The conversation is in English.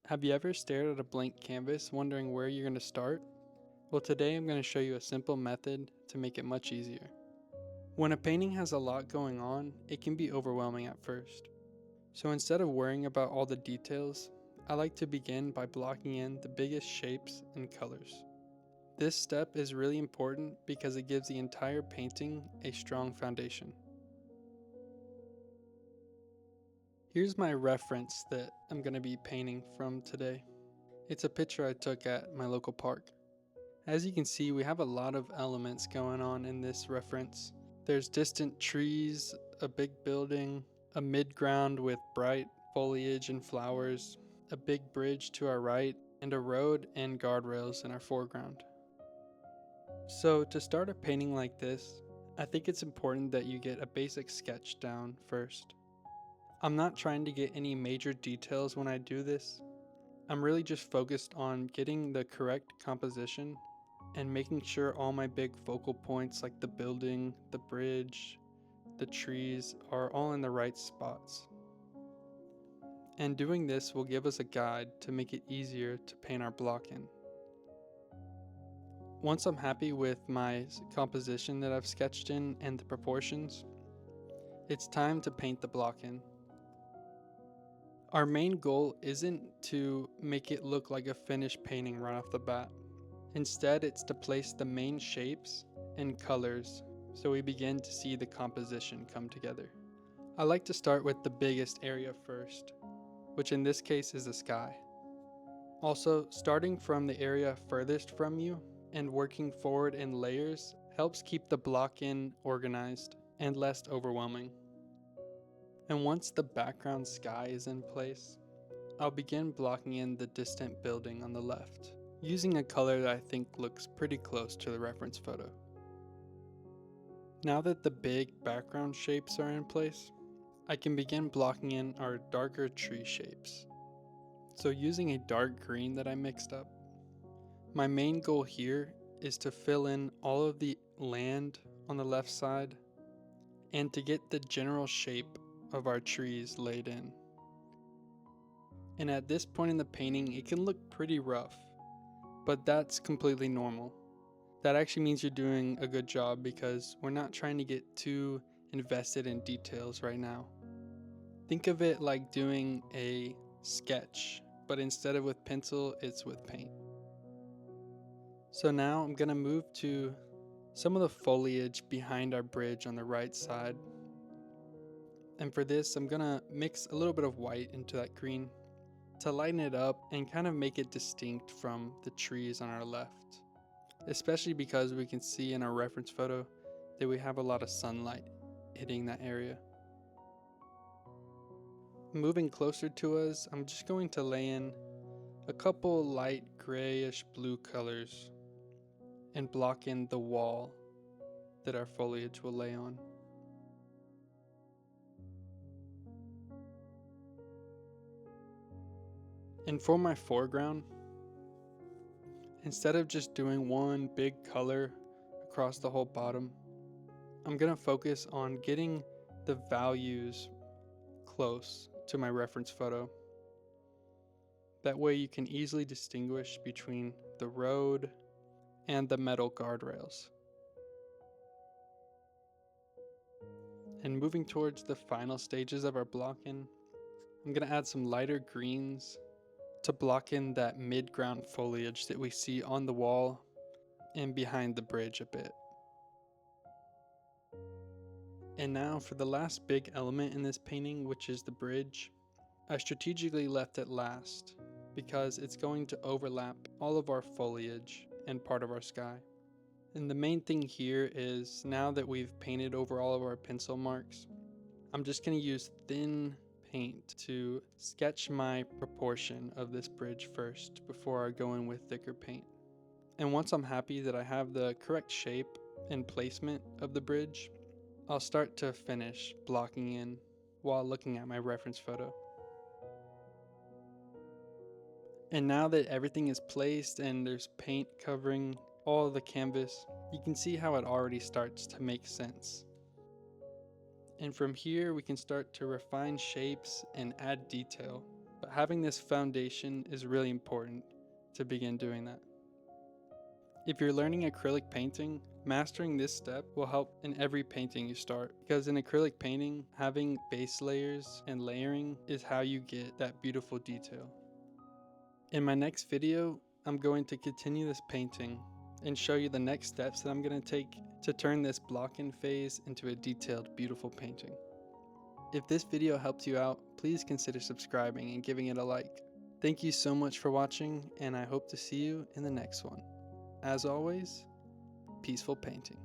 Have you ever stared at a blank canvas wondering where you're going to start? Well, today I'm going to show you a simple method to make it much easier. When a painting has a lot going on, it can be overwhelming at first. So instead of worrying about all the details, I like to begin by blocking in the biggest shapes and colors. This step is really important because it gives the entire painting a strong foundation. Here's my reference that I'm going to be painting from today. It's a picture I took at my local park. As you can see, we have a lot of elements going on in this reference. There's distant trees, a big building, a mid-ground with bright foliage and flowers, a big bridge to our right, and a road and guardrails in our foreground. So to start a painting like this, I think it's important that you get a basic sketch down first. I'm not trying to get any major details when I do this. I'm really just focused on getting the correct composition and making sure all my big focal points like the building, the bridge, the trees are all in the right spots. And doing this will give us a guide to make it easier to paint our block in. Once I'm happy with my composition that I've sketched in and the proportions, it's time to paint the block in. Our main goal isn't to make it look like a finished painting right off the bat. Instead, it's to place the main shapes and colors so we begin to see the composition come together. I like to start with the biggest area first, which in this case is the sky. Also, starting from the area furthest from you and working forward in layers helps keep the block in organized and less overwhelming. And once the background sky is in place, I'll begin blocking in the distant building on the left, using a color that I think looks pretty close to the reference photo. Now that the big background shapes are in place, I can begin blocking in our darker tree shapes. So using a dark green that I mixed up, my main goal here is to fill in all of the land on the left side and to get the general shape of our trees laid in. And at this point in the painting, it can look pretty rough, but that's completely normal. That actually means you're doing a good job because we're not trying to get too invested in details right now. Think of it like doing a sketch, but instead of with pencil, it's with paint. So now I'm gonna move to some of the foliage behind our bridge on the right side. And for this, I'm gonna mix a little bit of white into that green to lighten it up and kind of make it distinct from the trees on our left. Especially because we can see in our reference photo that we have a lot of sunlight hitting that area. Moving closer to us, I'm just going to lay in a couple light grayish blue colors and block in the wall that our foliage will lay on. And for my foreground, instead of just doing one big color across the whole bottom, I'm gonna focus on getting the values close to my reference photo. That way you can easily distinguish between the road and the metal guardrails. And moving towards the final stages of our block-in, I'm going to add some lighter greens to block in that mid-ground foliage that we see on the wall and behind the bridge a bit. And now for the last big element in this painting, which is the bridge, I strategically left it last because it's going to overlap all of our foliage and part of our sky. And the main thing here is now that we've painted over all of our pencil marks, I'm just going to use thin paint to sketch my proportion of this bridge first before I go in with thicker paint. And once I'm happy that I have the correct shape and placement of the bridge, I'll start to finish blocking in while looking at my reference photo. And now that everything is placed and there's paint covering all of the canvas, you can see how it already starts to make sense. And from here we can start to refine shapes and add detail. But having this foundation is really important to begin doing that. If you're learning acrylic painting, mastering this step will help in every painting you start, because in acrylic painting, having base layers and layering is how you get that beautiful detail. In my next video, I'm going to continue this painting and show you the next steps that I'm going to take to turn this block-in phase into a detailed, beautiful painting. If this video helped you out, please consider subscribing and giving it a like. Thank you so much for watching, and I hope to see you in the next one. As always, peaceful painting.